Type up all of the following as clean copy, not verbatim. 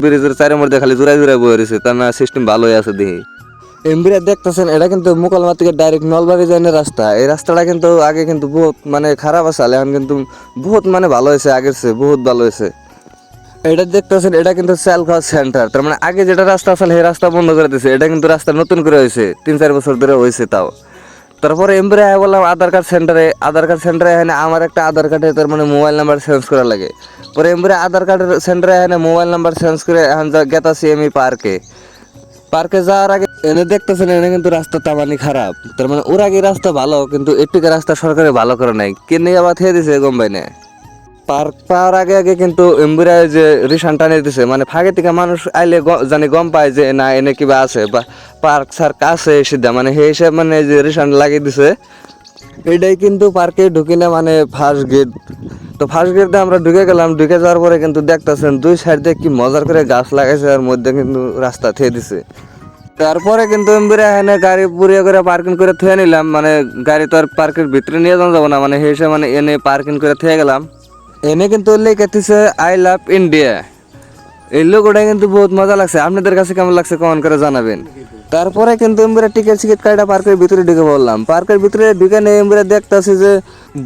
ব্রিজের চারের মধ্যে খালি জোড়ায় জোড়ায় বয়ে রয়েছে, তার না সিস্টেম ভালোই আছে দেখি। এমবিরা দেখতেছেন এটা কিন্তু মোকালমা থেকে ডাইরেক্ট নলবাড়ি যাওয়ার রাস্তা। এই রাস্তাটা কিন্তু আগে কিন্তু বহুত মানে খারাপ আছে, এখন কিন্তু বহুত মানে ভালো হয়েছে, আগের চেয়ে বহুত ভালো হয়েছে। এটা দেখতেছেন এটা কিন্তু চালখাওয়া সেন্টার, তার মানে আগে যেটা রাস্তা আছে সেই রাস্তা বন্ধ করে দিয়েছে, এটা কিন্তু রাস্তা নতুন করে হয়েছে, 3-4 বছর ধরে হয়েছে তাও। তারপরে এমবিরা বললাম আধার কার্ড সেন্টারে, এখানে আমার একটা আধার কার্ডে তার মানে মোবাইল নাম্বার চেঞ্জ করা লাগে। পরে এমবিরা আধার কার্ডের সেন্টারে এখানে মোবাইল নাম্বার চেঞ্জ করে এখন গেতাছি আমি পার্কে যাওয়ার আগে এনে দেখতেছেন এনে কিন্তু রাস্তা তামানি খারাপ, তার মানে ওর আগে রাস্তা ভালো, কিন্তু একটুকে রাস্তা সরকারে ভালো করে নাই, কেনে আবার থেয়ে দিছে গম্বাই না। পার্ক পাওয়ার আগে আগে কিন্তু এমবিরায় যে রিসান টানিয়ে দিছে, মানে ফাঁকে থেকে মানুষ আইলে জানি গম পায় যে না এনে কিবা আছে বা পার্ক সার্ক আছে সিদ্ধা, মানে সেই হিসাব মানে যে রিসান লাগিয়ে দিছে। এটাই কিন্তু পার্কে ঢুকিলে মানে ফার্স্ট গেট। তো ফার্স্ট গেট দিয়ে আমরা ঢুকে গেলাম, ঢুকে যাওয়ার পরে কিন্তু দেখতেছেন দুই সাইড দিয়ে কি মজার করে গাছ লাগাইছে, আর মধ্যে কিন্তু রাস্তা থেয়ে দিছে। তারপরে কিন্তু এমবিরা এখানে গাড়ি পুরিয়ে করে পার্কিং করে থুয়ে নিলাম, মানে গাড়ি তো আর পার্কের ভিতরে নিয়ে যাবো না, মানে সেই হিসেবে মানে এনে পার্কিং করে থুয়ে গেলাম। এনে কিন্তু লেখাতেছে আই লাভ ইন্ডিয়া, এই লোগোটা কিন্তু বহুত মজা লাগছে। আপনাদের কাছে কেমন লাগছে কমেন্ট করে জানাবেন। তারপরে কিন্তু আমরা টিকিট কাটা পার্কের ভিতরে ঢুকে পড়লাম। পার্কের ভিতরে ঢুকে নিয়ে আমরা দেখতেছি যে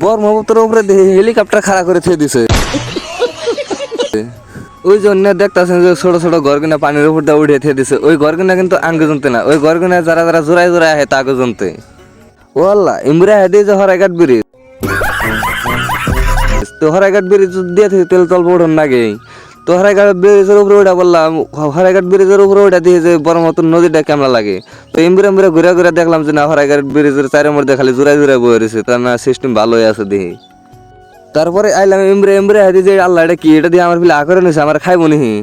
ব্রহ্মপুত্রের উপরে হেলিকপ্টার খাড়া করে থুয়ে দিছে। ওই জন্য দেখতেছেন যে ছোট ছোট ঘর কিনা পানির উপর দিয়ে উঠে থুয়ে দিছে। ওই ঘর কিনা কিন্তু আঙ্গে জমতে না, ওই ঘর কিনা যারা যারা জোড়ায় জোড়ায় আহে তাকে জমতে। ও আল্লাহ, ইমরা হেডে যে হরাইঘাট ব্রিজ, তো হরাইঘাট ব্রিজ দিয়ে তেল তল পড়ন নাগে, তো হরাইঘাট ব্রিজের উপরে ওটা বললাম, হরাইঘাট ব্রিজের উপরে ওটা দিয়ে যে ব্রহ্মপুত্র নদীটা কেমন লাগে। তো এমবিরা ঘুরে ঘুরে দেখলাম যে না হরাইঘাট ব্রিজের চারের মধ্যে খালি জোড়ায় জোড়ায় বয়ে রয়েছে, তার না সিস্টেম ভালোই আছে দেখি। তারপরে আইলাম এমবিরা হাতি যে আল্লাহ এটা কি, এটা দিয়ে আমার ফিলে আ করে নিছে, আমার খাইব নিহি।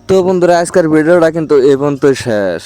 তো বন্ধুরা আজকের ভিডিওটা কিন্তু এই পর্যন্ত শেষ।